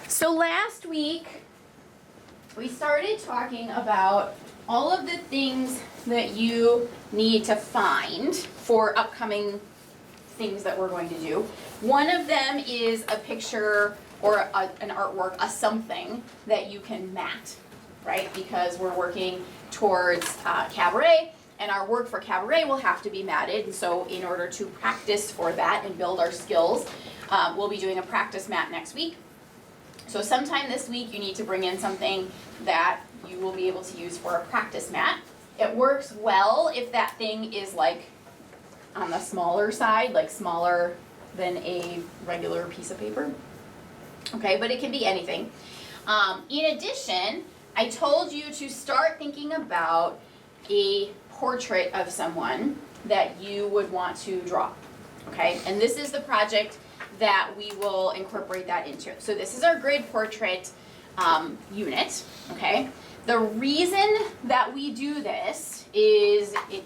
So last week, we started talking about all of the things that you need to find for upcoming things that we're going to do. One of them is a picture or an artwork, a something that you can mat, right? Because we're working towards cabaret, and our work for cabaret will have to be matted. And so in order to practice for that and build our skills, we'll be doing a practice mat next week. So sometime this week you need to bring in something that you will be able to use for a practice mat. It works well if that thing is like on the smaller side, like smaller than a regular piece of paper. Okay, but it can be anything. In addition, I told you to start thinking about a portrait of someone that you would want to draw. Okay, and this is the project that we will incorporate that into. So this is our grid portrait unit, okay? The reason that we do this is it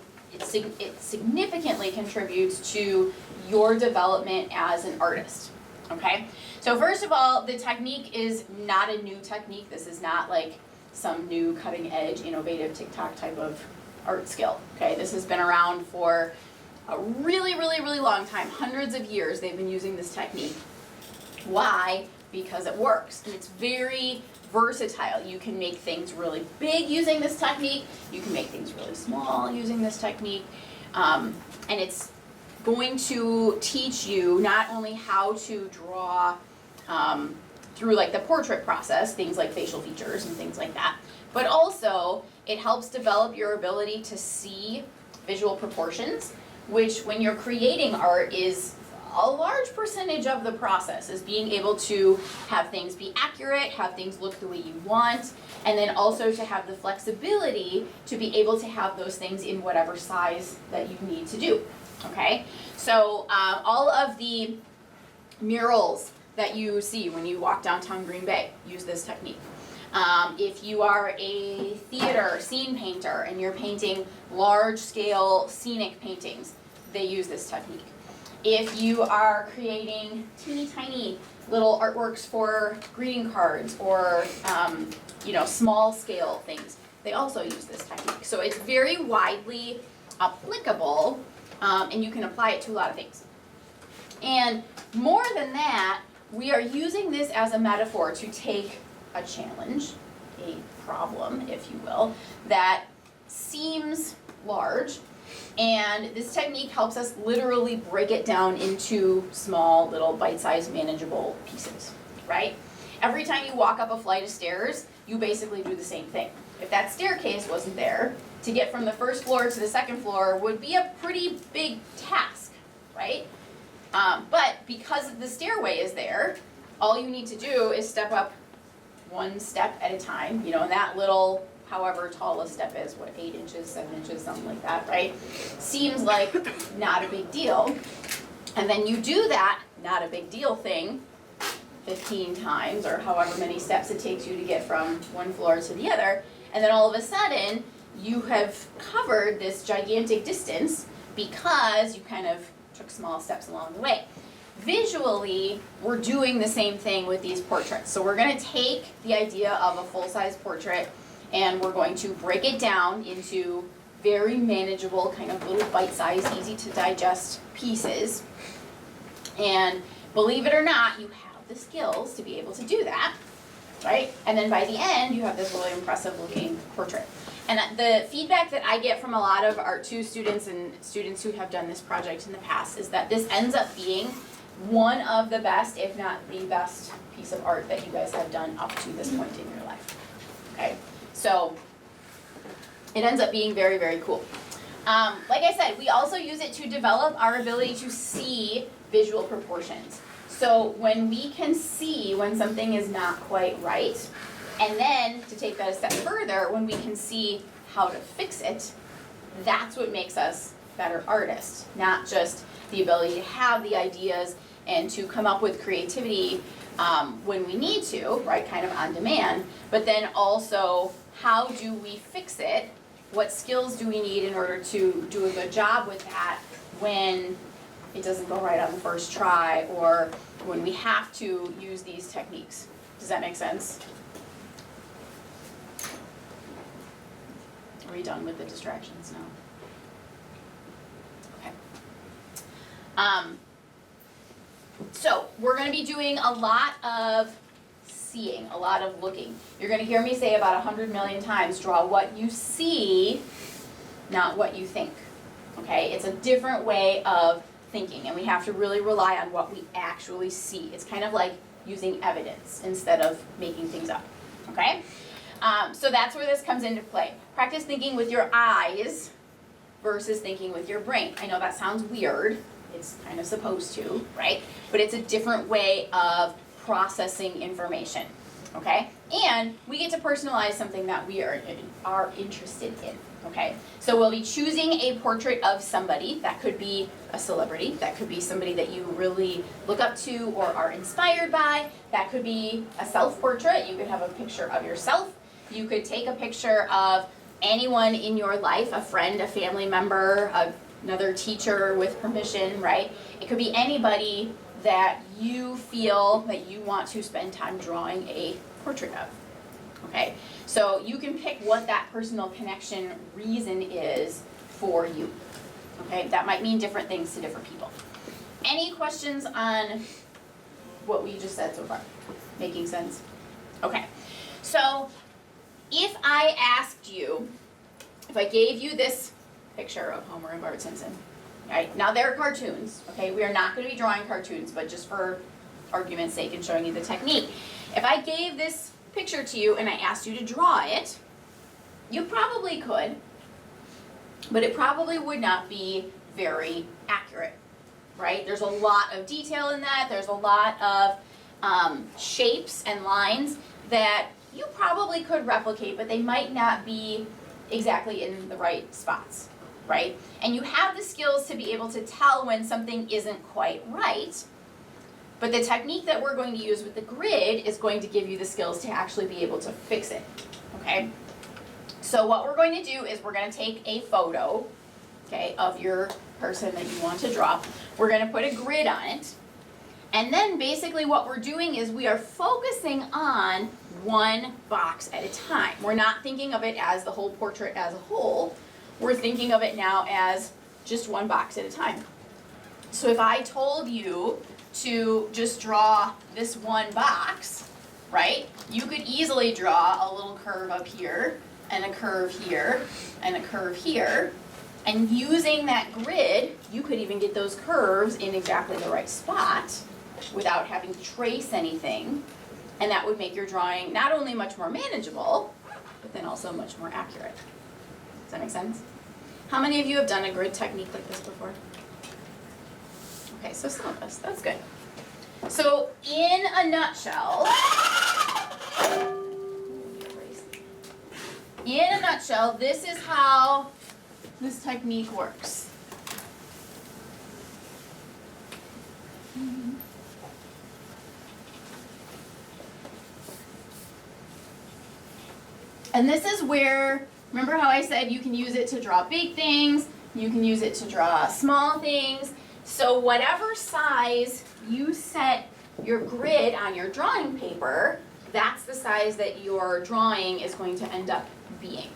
significantly contributes to your development as an artist, okay? So first of all, the technique is not a new technique. This is not like some new cutting edge, innovative TikTok type of art skill, okay? This has been around for a really, really, really long time, hundreds of years they've been using this technique. Why? Because it works, and it's very versatile. You can make things really big using this technique, you can make things really small using this technique, and it's going to teach you not only how to draw through like the portrait process, things like facial features and things like that, but also it helps develop your ability to see visual proportions, which when you're creating art is a large percentage of the process, is being able to have things be accurate, have things look the way you want, and then also to have the flexibility to be able to have those things in whatever size that you need to do, okay? So all of the murals that you see when you walk downtown Green Bay use this technique. If you are a theater scene painter and you're painting large-scale scenic paintings, they use this technique. If you are creating teeny tiny little artworks for greeting cards or small-scale things, they also use this technique. So it's very widely applicable, and you can apply it to a lot of things. And more than that, we are using this as a metaphor to take a challenge, a problem, if you will, that seems large, and this technique helps us literally break it down into small, little, bite-sized, manageable pieces, right? Every time you walk up a flight of stairs, you basically do the same thing. If that staircase wasn't there, to get from the first floor to the second floor would be a pretty big task, right? But because the stairway is there, all you need to do is step up one step at a time, and that little, however tall a step is, 8 inches, 7 inches, something like that, right? Seems like not a big deal. And then you do that, not a big deal thing, 15 times, or however many steps it takes you to get from one floor to the other, and then all of a sudden, you have covered this gigantic distance because you kind of took small steps along the way. Visually, we're doing the same thing with these portraits. So we're going to take the idea of a full-size portrait and we're going to break it down into very manageable, kind of little bite-sized, easy-to-digest pieces. And believe it or not, you have the skills to be able to do that, right? And then by the end, you have this really impressive-looking portrait. And the feedback that I get from a lot of Art 2 students and students who have done this project in the past is that this ends up being one of the best, if not the best, piece of art that you guys have done up to this point in your life. Okay, so it ends up being very, very cool. Like I said, we also use it to develop our ability to see visual proportions. So when we can see when something is not quite right, and then to take that a step further, when we can see how to fix it, that's what makes us better artists, not just the ability to have the ideas and to come up with creativity when we need to, right, kind of on demand, but then also how do we fix it? What skills do we need in order to do a good job with that when it doesn't go right on the first try, or when we have to use these techniques. Does that make sense? Are we done with the distractions now? Okay. So we're going to be doing a lot of seeing, a lot of looking. You're going to hear me say about 100 million times, draw what you see, not what you think. Okay? It's a different way of thinking, and we have to really rely on what we actually see. It's kind of like using evidence instead of making things up. Okay? So that's where this comes into play. Practice thinking with your eyes versus thinking with your brain. I know that sounds weird. It's kind of supposed to, right? But it's a different way of processing information, okay? And we get to personalize something that we are interested in, okay? So we'll be choosing a portrait of somebody. That could be a celebrity. That could be somebody that you really look up to or are inspired by. That could be a self-portrait. You could have a picture of yourself. You could take a picture of anyone in your life, a friend, a family member, another teacher with permission, right? It could be anybody that you feel that you want to spend time drawing a portrait of, okay? So you can pick what that personal connection reason is for you, okay? That might mean different things to different people. Any questions on what we just said so far? Making sense? Okay, so if I asked you, if I gave you this picture of Homer and Bart Simpson, right? Now they're cartoons, okay? We are not going to be drawing cartoons, but just for argument's sake and showing you the technique. If I gave this picture to you and I asked you to draw it, you probably could, but it probably would not be very accurate, right? There's a lot of detail in that. There's a lot of shapes and lines that you probably could replicate, but they might not be exactly in the right spots, right? And you have the skills to be able to tell when something isn't quite right, but the technique that we're going to use with the grid is going to give you the skills to actually be able to fix it, okay? So what we're going to do is we're going to take a photo, okay, of your person that you want to draw. We're going to put a grid on it, and then basically what we're doing is we are focusing on one box at a time. We're not thinking of it as the whole portrait as a whole. We're thinking of it now as just one box at a time. So if I told you to just draw this one box, right, you could easily draw a little curve up here, and a curve here, and a curve here. And using that grid, you could even get those curves in exactly the right spot without having to trace anything. And that would make your drawing not only much more manageable, but then also much more accurate. Does that make sense? How many of you have done a grid technique like this before? Okay, so some of us, that's good. So in a nutshell, this is how this technique works. And this is where, remember how I said you can use it to draw big things, you can use it to draw small things. So whatever size you set your grid on your drawing paper, that's the size that your drawing is going to end up being,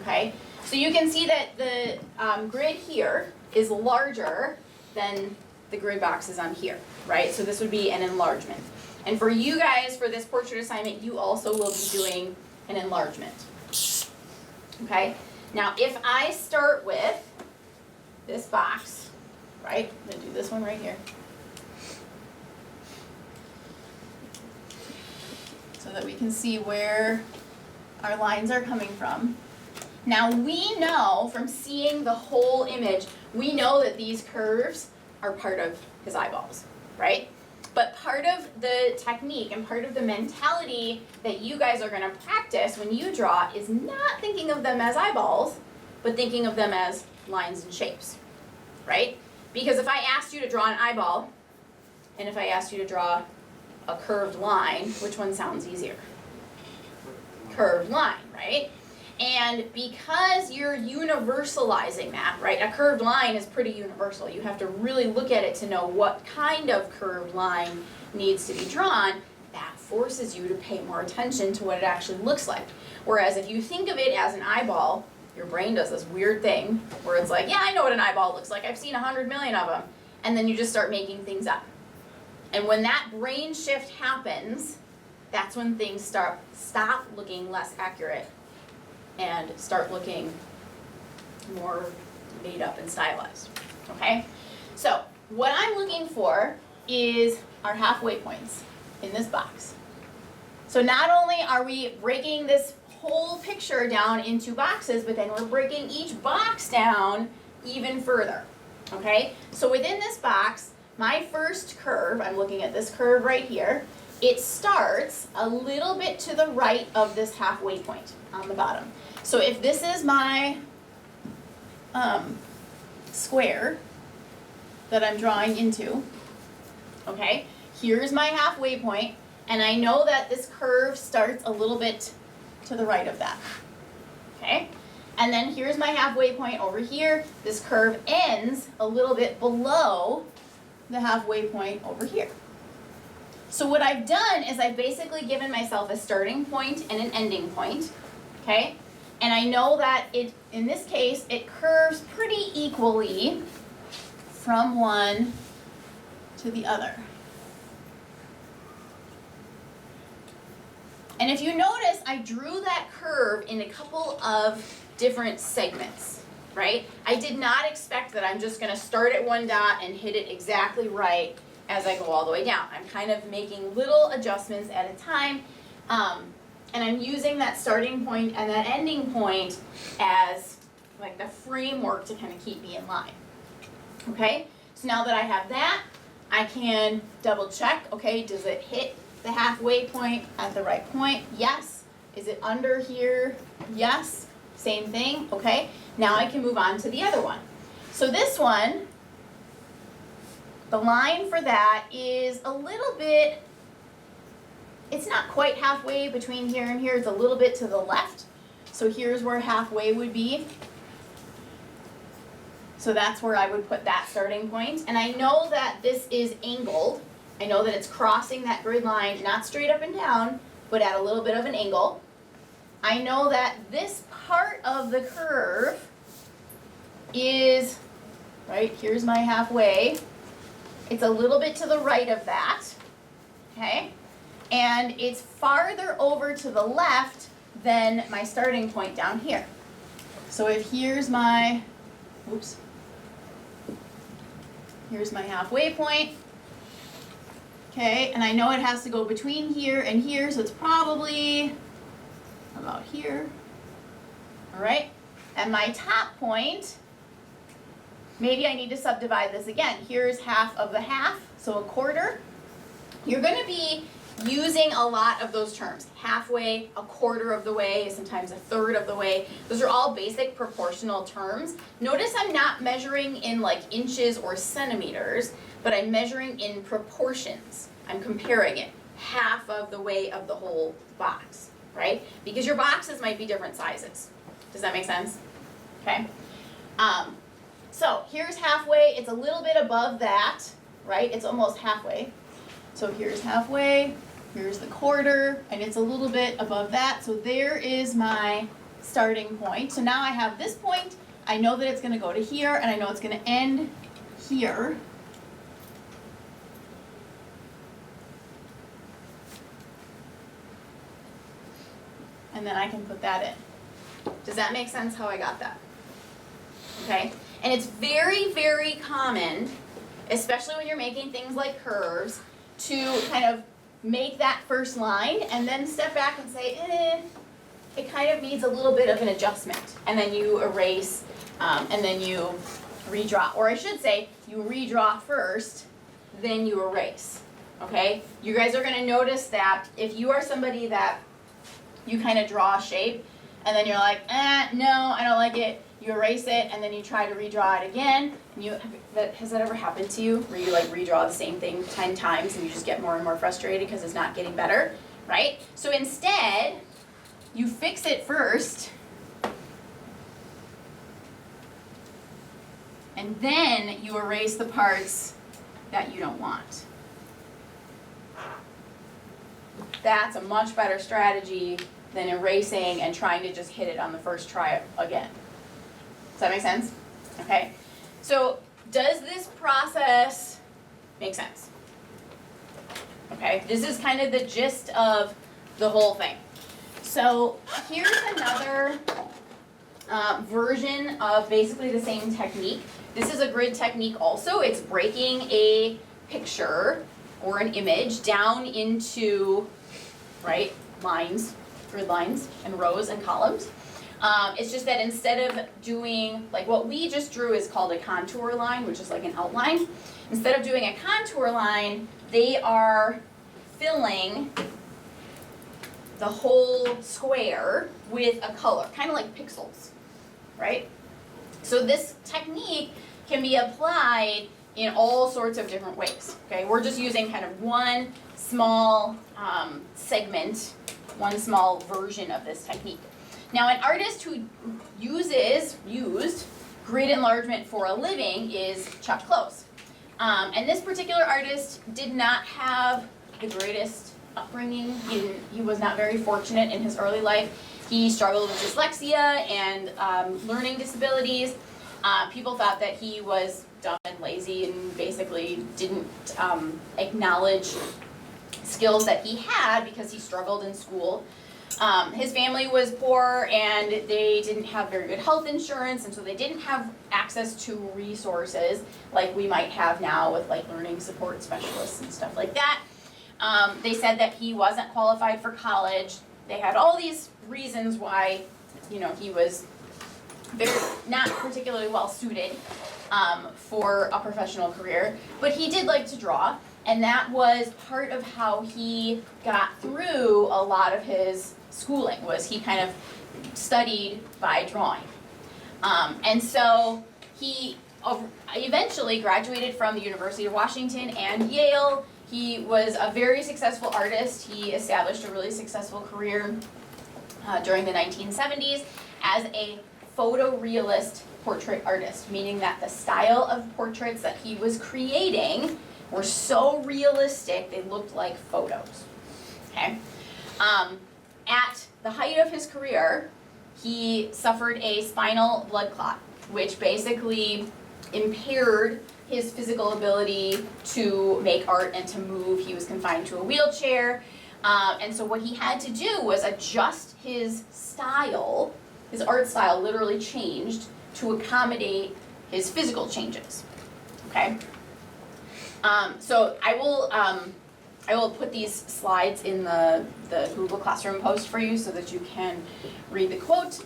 okay? So you can see that the grid here is larger than the grid boxes on here, right? So this would be an enlargement. And for you guys, for this portrait assignment, you also will be doing an enlargement, okay? Now if I start with this box, right? I'm going to do this one right here. So that we can see where our lines are coming from. Now we know from seeing the whole image, we know that these curves are part of his eyeballs, right? But part of the technique and part of the mentality that you guys are going to practice when you draw is not thinking of them as eyeballs, but thinking of them as lines and shapes, right? Because if I asked you to draw an eyeball, and if I asked you to draw a curved line, which one sounds easier? Curved line, right? And because you're universalizing that, right? A curved line is pretty universal. You have to really look at it to know what kind of curved line needs to be drawn. That's forces you to pay more attention to what it actually looks like. Whereas if you think of it as an eyeball, your brain does this weird thing where it's like, yeah, I know what an eyeball looks like. I've seen 100 million of them. And then you just start making things up. And when that brain shift happens, that's when things stop looking less accurate and start looking more made up and stylized. Okay? So what I'm looking for is our halfway points in this box. So not only are we breaking this whole picture down into boxes, but then we're breaking each box down even further. Okay? So within this box, my first curve, I'm looking at this curve right here, it starts a little bit to the right of this halfway point on the bottom. So if this is my square that I'm drawing into, okay, here's my halfway point, and I know that this curve starts a little bit to the right of that, okay? And then here's my halfway point over here. This curve ends a little bit below the halfway point over here. So what I've done is I've basically given myself a starting point and an ending point, okay? And I know that in this case, it curves pretty equally from one to the other. And if you notice, I drew that curve in a couple of different segments, right? I did not expect that I'm just gonna start at one dot and hit it exactly right as I go all the way down. I'm kind of making little adjustments at a time, and I'm using that starting point and that ending point as like the framework to kind of keep me in line, okay? So now that I have that, I can double check, okay, does it hit the halfway point at the right point? Yes. Is it under here? Yes. Same thing, okay? Now I can move on to the other one. So this one, the line for that is a little bit, it's not quite halfway between here and here, it's a little bit to the left. So here's where halfway would be. So that's where I would put that starting point. And I know that this is angled. I know that it's crossing that grid line, not straight up and down, but at a little bit of an angle. I know that this part of the curve is, right, here's my halfway. It's a little bit to the right of that, okay? And it's farther over to the left than my starting point down here. So if here's my, oops, here's my halfway point, okay, and I know it has to go between here and here, so it's probably about here, all right? And my top point, maybe I need to subdivide this again. Here's half of the half, so a quarter. You're gonna be using a lot of those terms. Halfway, a quarter of the way, sometimes a third of the way. Those are all basic proportional terms. Notice I'm not measuring in like inches or centimeters, but I'm measuring in proportions. I'm comparing it half of the way of the whole box, right? Because your boxes might be different sizes. Does that make sense? Okay. So here's halfway. It's a little bit above that, right? It's almost halfway. So here's halfway, here's the quarter, and it's a little bit above that. So there is my starting point. So now I have this point. I know that it's going to go to here, and I know it's going to end here. And then I can put that in. Does that make sense how I got that? Okay? And it's very, very common, especially when you're making things like curves, to kind of make that first line and then step back and say, it kind of needs a little bit of an adjustment. And then you erase, and then you redraw. Or I should say, you redraw first, then you erase. Okay? You guys are going to notice that if you are somebody that you kind of draw a shape, and then you're like, no, I don't like it. You erase it, and then you try to redraw it again. And has that ever happened to you, where you like redraw the same thing 10 times and you just get more and more frustrated because it's not getting better, right? So instead, you fix it first, and then you erase the parts that you don't want. that's a much better strategy than erasing and trying to just hit it on the first try again. Does that make sense? Okay. So does this process make sense? Okay, this is kind of the gist of the whole thing. So here's another version of basically the same technique. This is a grid technique also. It's breaking a picture or an image down into, right, lines, grid lines, and rows and columns. It's just that instead of doing, like what we just drew is called a contour line, which is like an outline. Instead of doing a contour line, they are filling the whole square with a color, kind of like pixels, right? So this technique can be applied in all sorts of different ways, okay? We're just using kind of one small segment, one small version of this technique. Now, an artist who used grid enlargement for a living is Chuck Close. And this particular artist did not have the greatest upbringing. He was not very fortunate in his early life. He struggled with dyslexia and learning disabilities. People thought that he was dumb and lazy and basically didn't acknowledge skills that he had because he struggled in school. His family was poor and they didn't have very good health insurance, and so they didn't have access to resources like we might have now with like learning support specialists and stuff like that. They said that he wasn't qualified for college. They had all these reasons why, you know, he was not particularly well suited for a professional career, but he did like to draw, and that was part of how he got through a lot of his schooling, was he kind of studied by drawing. And so he eventually graduated from the University of Washington and Yale. He was a very successful artist. He established a really successful career during the 1970s as a photorealist portrait artist, meaning that the style of portraits that he was creating were so realistic they looked like photos. Okay? At the height of his career, he suffered a spinal blood clot, which basically impaired his physical ability to make art and to move. He was confined to a wheelchair. And so what he had to do was adjust his style. His art style literally changed to accommodate his physical changes. Okay? So I will put these slides in the Google Classroom post for you so that you can read the quote.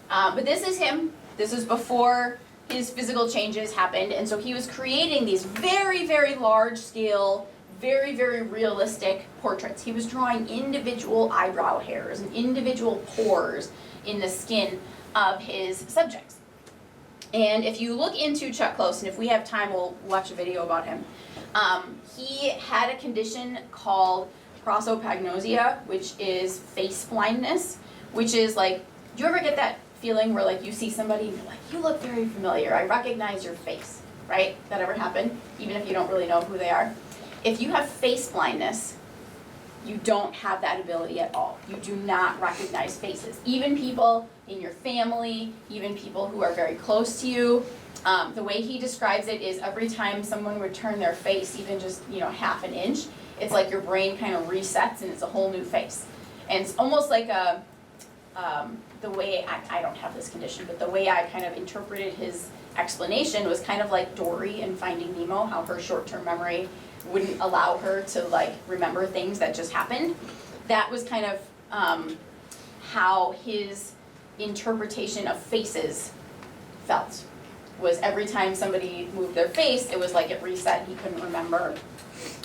But this is him. This is before his physical changes happened, and so he was creating these very, very large scale, very, very realistic portraits. He was drawing individual eyebrow hairs and individual pores in the skin of his subjects. And if you look into Chuck Close, and if we have time, we'll watch a video about him. He had a condition called prosopagnosia, which is face blindness, which is like, do you ever get that feeling where like you see somebody and you're like, you look very familiar, I recognize your face, right? That ever happened? Even if you don't really know who they are. If you have face blindness, you don't have that ability at all. You do not recognize faces. Even people in your family, even people who are very close to you. The way he describes it is every time someone would turn their face even just, you know, half an inch, it's like your brain kind of resets and it's a whole new face. And it's almost like the way, I don't have this condition, but the way I kind of interpreted his explanation was kind of like Dory in Finding Nemo, how her short-term memory wouldn't allow her to like remember things that just happened. That was kind of how his interpretation of faces felt. Was every time somebody moved their face, it was like it reset, he couldn't remember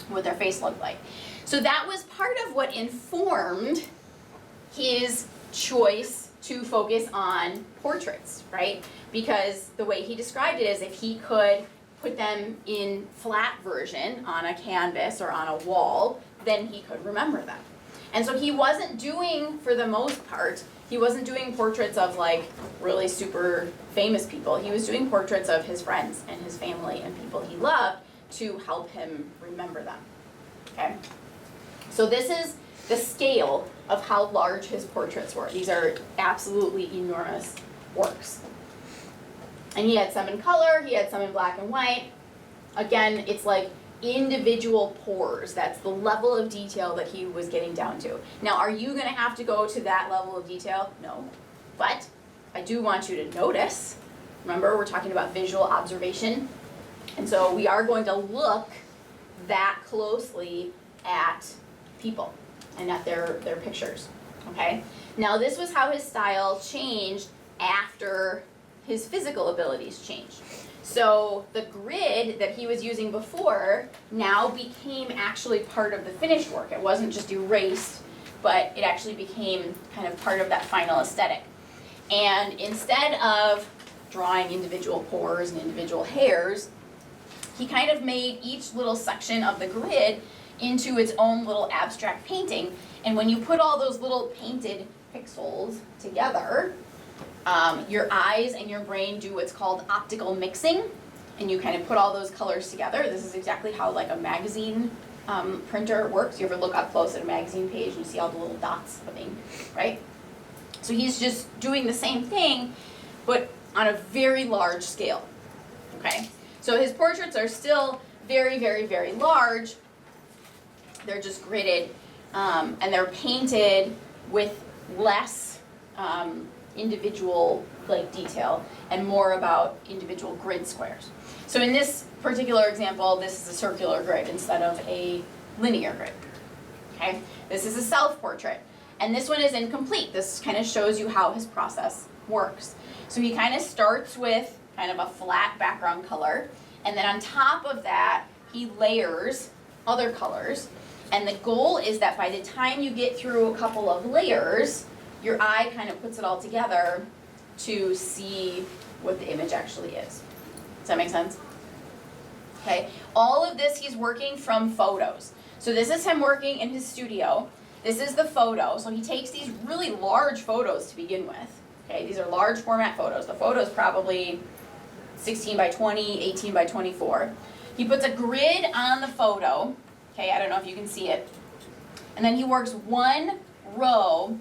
what their face looked like. So that was part of what informed his choice to focus on portraits, right? Because the way he described it is if he could put them in flat version on a canvas or on a wall, then he could remember them. And so he wasn't doing, for the most part, he wasn't doing portraits of like really super famous people. He was doing portraits of his friends and his family and people he loved to help him remember them. Okay? So this is the scale of how large his portraits were. These are absolutely enormous works. And he had some in color, he had some in black and white. Again, it's like individual pores. That's the level of detail that he was getting down to. Now, are you gonna have to go to that level of detail? No. But I do want you to notice, remember we're talking about visual observation, and so we are going to look that closely at people and at their pictures, okay? Now this was how his style changed after his physical abilities changed. So the grid that he was using before now became actually part of the finished work. It wasn't just erased, but it actually became kind of part of that final aesthetic. And instead of drawing individual pores and individual hairs, he kind of made each little section of the grid into its own little abstract painting. And when you put all those little painted pixels together, your eyes and your brain do what's called optical mixing, and you kind of put all those colors together. This is exactly how like a magazine printer works. You ever look up close at a magazine page and you see all the little dots of ink, right? So he's just doing the same thing, but on a very large scale, okay? So his portraits are still very, very, very large. They're just gridded, and they're painted with less individual like detail and more about individual grid squares. So in this particular example, this is a circular grid instead of a linear grid, okay? This is a self-portrait, and this one is incomplete. This kind of shows you how his process works. So he kind of starts with kind of a flat background color, and then on top of that, he layers other colors, and the goal is that by the time you get through a couple of layers, your eye kind of puts it all together to see what the image actually is. Does that make sense? Okay, all of this he's working from photos. So this is him working in his studio. This is the photo. So he takes these really large photos to begin with. Okay, these are large format photos. The photo's probably 16 by 20, 18 by 24. He puts a grid on the photo. Okay, I don't know if you can see it. And then he works one row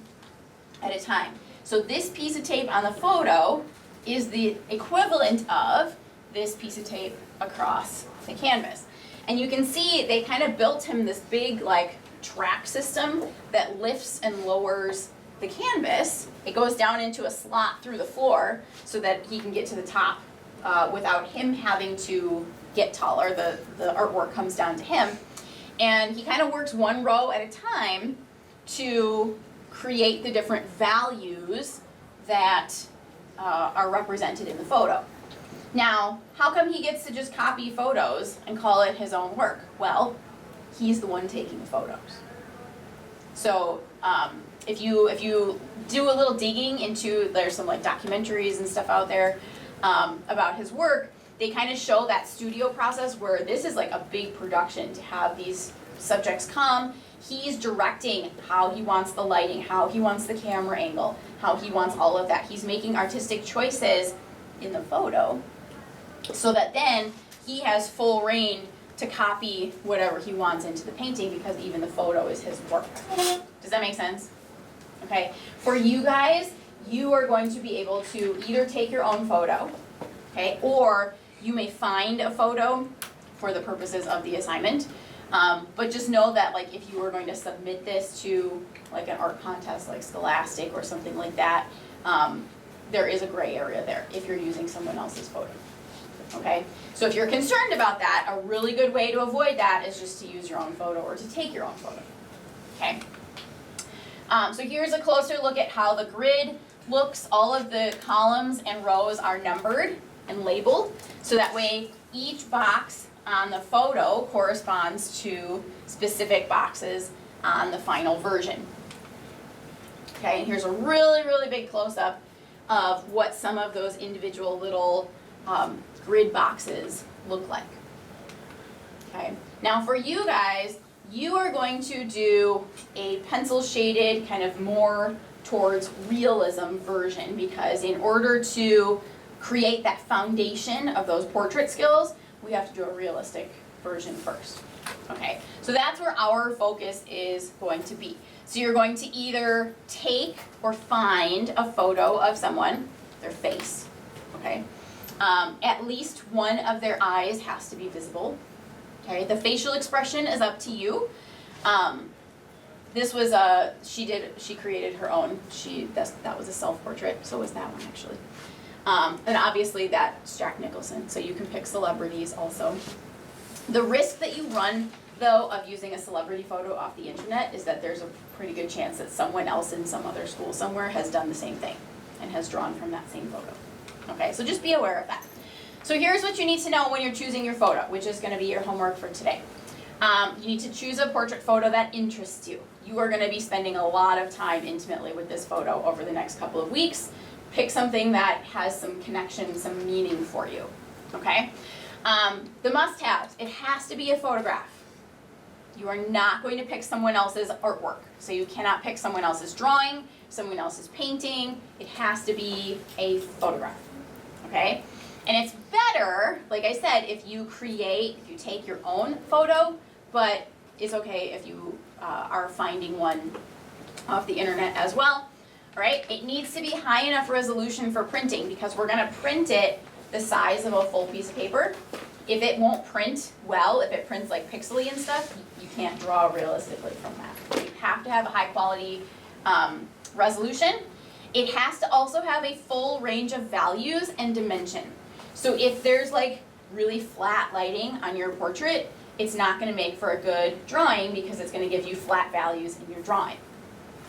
at a time. So this piece of tape on the photo is the equivalent of this piece of tape across the canvas. And you can see they kind of built him this big like track system that lifts and lowers the canvas. It goes down into a slot through the floor so that he can get to the top without him having to get taller. The artwork comes down to him. And he kind of works one row at a time to create the different values that are represented in the photo. Now, how come he gets to just copy photos and call it his own work? Well, he's the one taking the photos. So if you do a little digging into, there's some like documentaries and stuff out there about his work, they kind of show that studio process where this is like a big production to have these subjects come. He's directing how he wants the lighting, how he wants the camera angle, how he wants all of that. He's making artistic choices in the photo so that then he has full reign to copy whatever he wants into the painting because even the photo is his work. Does that make sense? Okay. For you guys, you are going to be able to either take your own photo, okay, or you may find a photo for the purposes of the assignment. But just know that like if you were going to submit this to like an art contest like Scholastic or something like that, there is a gray area there if you're using someone else's photo. Okay? So if you're concerned about that, a really good way to avoid that is just to use your own photo or to take your own photo. Okay? So here's a closer look at how the grid looks. All of the columns and rows are numbered and labeled, so that way each box on the photo corresponds to specific boxes on the final version. Okay, and here's a really, really big close-up of what some of those individual little grid boxes look like. Okay, now for you guys, you are going to do a pencil shaded, kind of more towards realism version, because in order to create that foundation of those portrait skills, we have to do a realistic version first. Okay, so that's where our focus is going to be. So you're going to either take or find a photo of someone, their face, okay? At least one of their eyes has to be visible, okay? The facial expression is up to you. This was she created her own, that was a self-portrait, so was that one actually. And obviously that's Jack Nicholson, so you can pick celebrities also. The risk that you run, though, of using a celebrity photo off the internet is that there's a pretty good chance that someone else in some other school somewhere has done the same thing and has drawn from that same photo. Okay, so just be aware of that. So here's what you need to know when you're choosing your photo, which is going to be your homework for today. You need to choose a portrait photo that interests you. You are going to be spending a lot of time intimately with this photo over the next couple of weeks. Pick something that has some connection, some meaning for you, okay? The must-haves, it has to be a photograph. You are not going to pick someone else's artwork. So you cannot pick someone else's drawing, someone else's painting. It has to be a photograph, okay? And it's better, like I said, if you take your own photo, but it's okay if you are finding one off the internet as well, all right? It needs to be high enough resolution for printing because we're gonna print it the size of a full piece of paper. If it won't print well, if it prints like pixely and stuff, you can't draw realistically from that. You have to have a high quality resolution. It has to also have a full range of values and dimension. So if there's like really flat lighting on your portrait, it's not gonna make for a good drawing because it's gonna give you flat values in your drawing.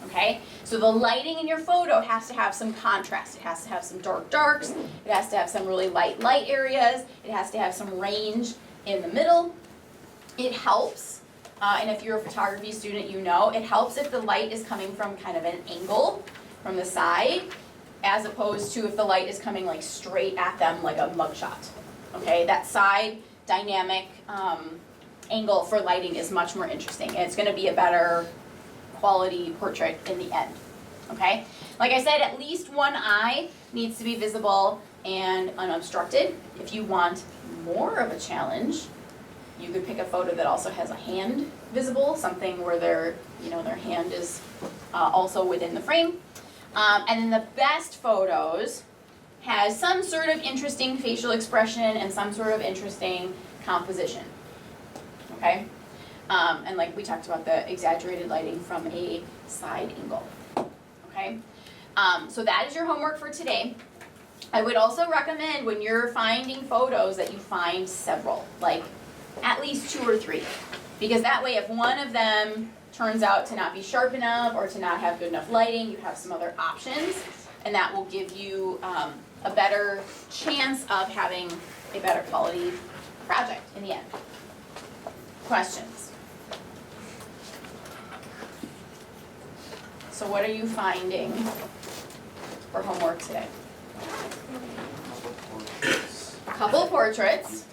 Okay, so the lighting in your photo has to have some contrast. It has to have some dark darks. It has to have some really light areas. It has to have some range in the middle. It helps, and if you're a photography student, you know, it helps if the light is coming from kind of an angle from the side, as opposed to if the light is coming like straight at them like a mugshot. Okay, that side dynamic angle for lighting is much more interesting, and it's going to be a better quality portrait in the end, okay? Like I said, at least one eye needs to be visible and unobstructed. If you want more of a challenge, you could pick a photo that also has a hand visible, something where their hand is also within the frame. And then the best photos has some sort of interesting facial expression and some sort of interesting composition, okay? And like we talked about the exaggerated lighting from a side angle, okay? So that is your homework for today. I would also recommend when you're finding photos that you find several, like at least 2 or 3. Because that way if one of them turns out to not be sharp enough or to not have good enough lighting, you have some other options, and that will give you a better chance of having a better quality project in the end. Questions? So what are you finding for homework today? A couple of portraits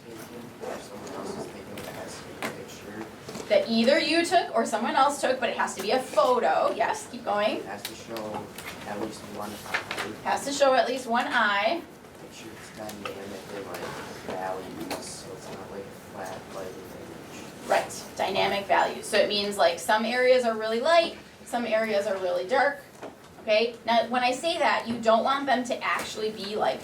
that either you took or someone else took, but it has to be a photo. Yes, keep going. It has to show at least one eye. Has to show at least one eye. Picture it's dynamically like values, so it's not like a flat lighting image. Right, dynamic values. So it means like some areas are really light, some areas are really dark, okay? Now, when I say that, you don't want them to actually be like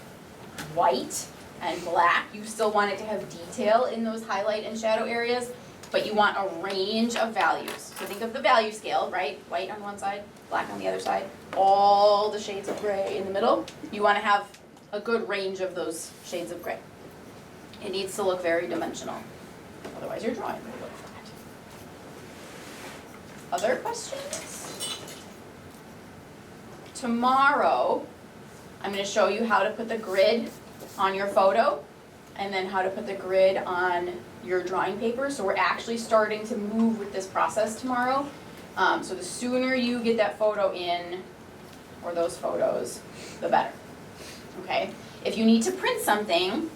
white and black. You still want it to have detail in those highlight and shadow areas, but you want a range of values. So think of the value scale, right? White on one side, black on the other side, all the shades of gray in the middle. You want to have a good range of those shades of gray. It needs to look very dimensional. Otherwise, your drawing will look flat. Other questions? Tomorrow, I'm going to show you how to put the grid on your photo and then how to put the grid on your drawing paper. So we're actually starting to move with this process tomorrow. So the sooner you get that photo in, or those photos, the better. Okay? If you need to print something,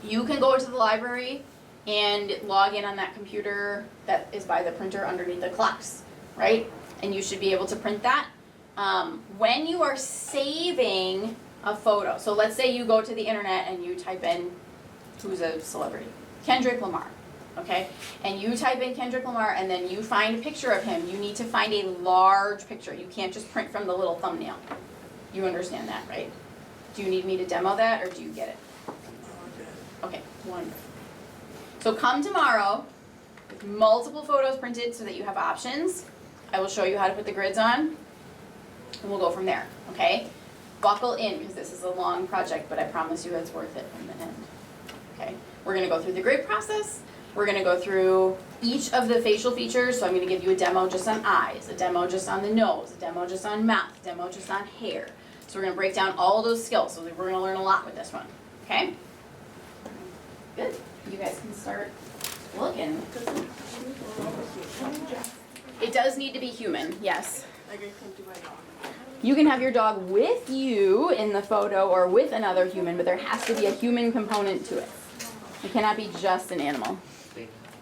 you can go to the library and log in on that computer that is by the printer underneath the clocks, right? And you should be able to print that. When you are saving a photo, so let's say you go to the internet and you type in, who's a celebrity? Kendrick Lamar. okay? And you type in Kendrick Lamar and then you find a picture of him, you need to find a large picture. You can't just print from the little thumbnail. You understand that, right? Do you need me to demo that or do you get it? Okay, wonderful. So come tomorrow with multiple photos printed so that you have options. I will show you how to put the grids on and we'll go from there, okay? Buckle in because this is a long project, but I promise you it's worth it in the end, okay? We're gonna go through the grid process. We're gonna go through each of the facial features. So I'm gonna give you a demo just on eyes, a demo just on the nose, a demo just on mouth, a demo just on hair. So we're gonna break down all those skills. So we're gonna learn a lot with this one, okay? Good. You guys can start looking. It does need to be human, yes. Like I can do my dog. You can have your dog with you in the photo or with another human, but there has to be a human component to it. It cannot be just an animal. Thank you.